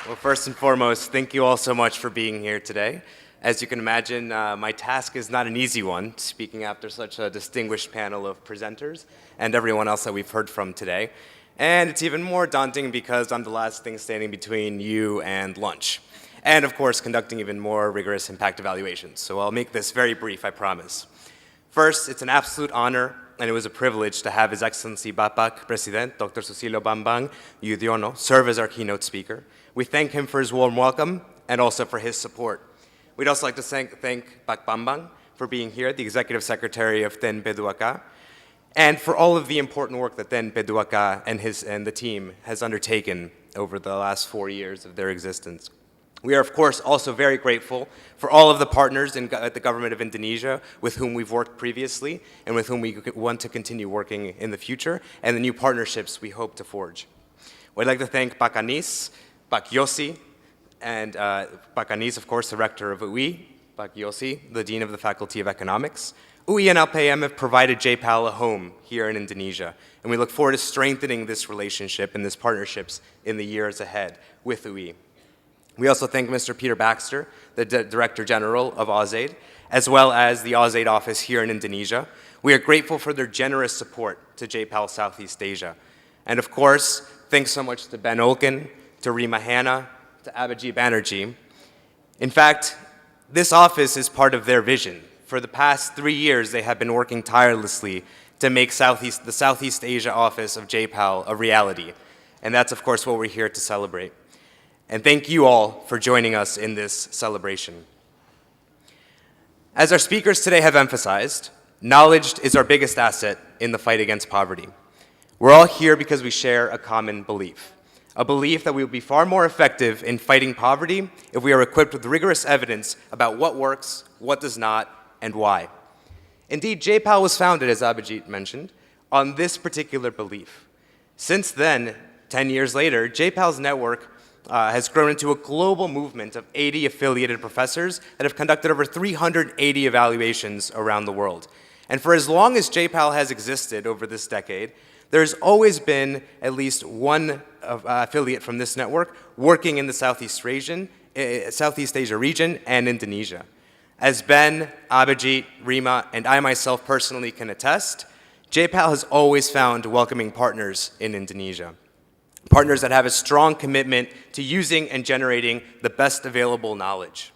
Well, first and foremost, thank you all so much for being here today. As you can imagine, my task is not an easy one, speaking after such a distinguished panel of presenters and everyone else that we've heard from today. And it's even more daunting because I'm the last thing standing between you and lunch. And of course, conducting even more rigorous impact evaluations. So I'll make this very brief, I promise. First, it's an absolute honor and it was a privilege to have His Excellency Bapak President Dr. Susilo Bambang Yudhoyono serve as our keynote speaker. We thank him for his warm welcome and also for his support. We'd also like to thank Pak Bambang for being here, the Executive Secretary of TEN P2K, and for all of the important work that TEN P2K and the team has undertaken over the last 4 years of their existence. We are, of course, also very grateful for all of the partners at the government of Indonesia with whom we've worked previously and with whom we want to continue working in the future, and the new partnerships we hope to forge. We'd like to thank Pak Anis, Pak Yossi, and Pak Anis, of course, the rector of UI, Pak Yossi, the dean of the Faculty of Economics. UI and LPM have provided JPAL a home here in Indonesia, and we look forward to strengthening this relationship and these partnerships in the years ahead with UI. We also thank Mr. Peter Baxter, the Director General of AUSAID, as well as the AUSAID office here in Indonesia. We are grateful for their generous support to JPAL Southeast Asia. And of course, thanks so much to Ben Olken, to Rima Hanna, to Abhijit Banerjee. In fact, this office is part of their vision. For the past 3 years, they have been working tirelessly to make the Southeast Asia office of JPAL a reality. And that's, of course, what we're here to celebrate. And thank you all for joining us in this celebration. As our speakers today have emphasized, knowledge is our biggest asset in the fight against poverty. We're all here because we share a common belief, a belief that we will be far more effective in fighting poverty if we are equipped with rigorous evidence about what works, what does not, and why. Indeed, JPAL was founded, as Abhijit mentioned, on this particular belief. Since then, 10 years later, JPAL's network has grown into a global movement of 80 affiliated professors that have conducted over 380 evaluations around the world. And for as long as JPAL has existed over this decade, there's always been at least one affiliate from this network working in the Southeast Asia region and Indonesia. As Ben, Abhijit, Rima, and I myself personally can attest, JPAL has always found welcoming partners in Indonesia. Partners that have a strong commitment to using and generating the best available knowledge.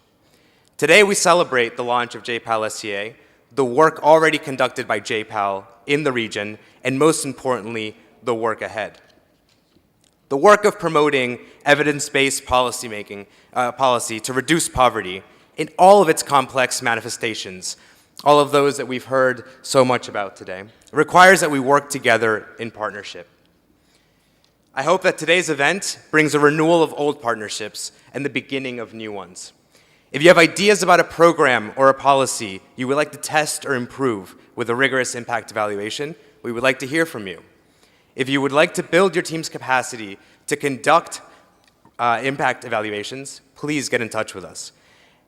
Today we celebrate the launch of JPAL SCA, the work already conducted by JPAL in the region, and most importantly, the work ahead. The work of promoting evidence-based policy to reduce poverty in all of its complex manifestations, all of those that we've heard so much about today, requires that we work together in partnership. I hope that today's event brings a renewal of old partnerships and the beginning of new ones. If you have ideas about a program or a policy you would like to test or improve with a rigorous impact evaluation, we would like to hear from you. If you would like to build your team's capacity to conduct impact evaluations, please get in touch with us.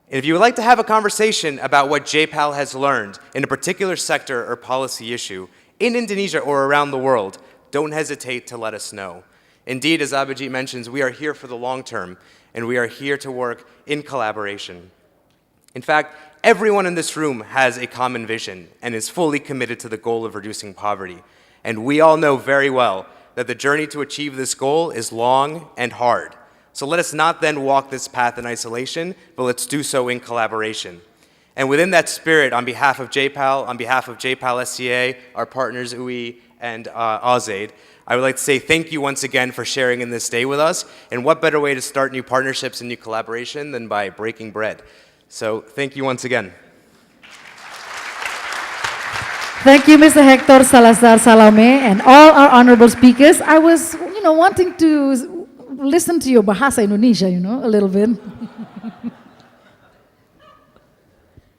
And if you would like to have a conversation about what JPAL has learned in a particular sector or policy issue in Indonesia or around the world, don't hesitate to let us know. Indeed, as Abhijit mentions, we are here for the long term, and we are here to work in collaboration. In fact, everyone in this room has a common vision and is fully committed to the goal of reducing poverty. And we all know very well that the journey to achieve this goal is long and hard. So let us not then walk this path in isolation, but let's do so in collaboration. And within that spirit, on behalf of JPAL SCA, our partners UI and AUSAID, I would like to say thank you once again for sharing in this day with us. And what better way to start new partnerships and new collaboration than by breaking bread? So thank you once again. Thank you, Mr. Héctor Salazar Salame, and all our honorable speakers. I was, wanting to listen to your Bahasa Indonesia, a little bit.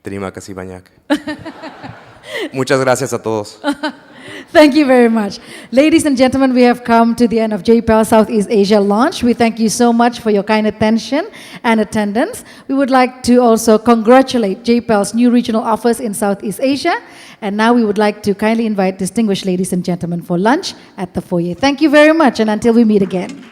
Terima kasih banyak. Muchas gracias a todos. Thank you very much. Ladies and gentlemen, we have come to the end of JPAL Southeast Asia launch. We thank you so much for your kind attention and attendance. We would like to also congratulate JPAL's new regional office in Southeast Asia. And now we would like to kindly invite distinguished ladies and gentlemen for lunch at the foyer. Thank you very much, and until we meet again.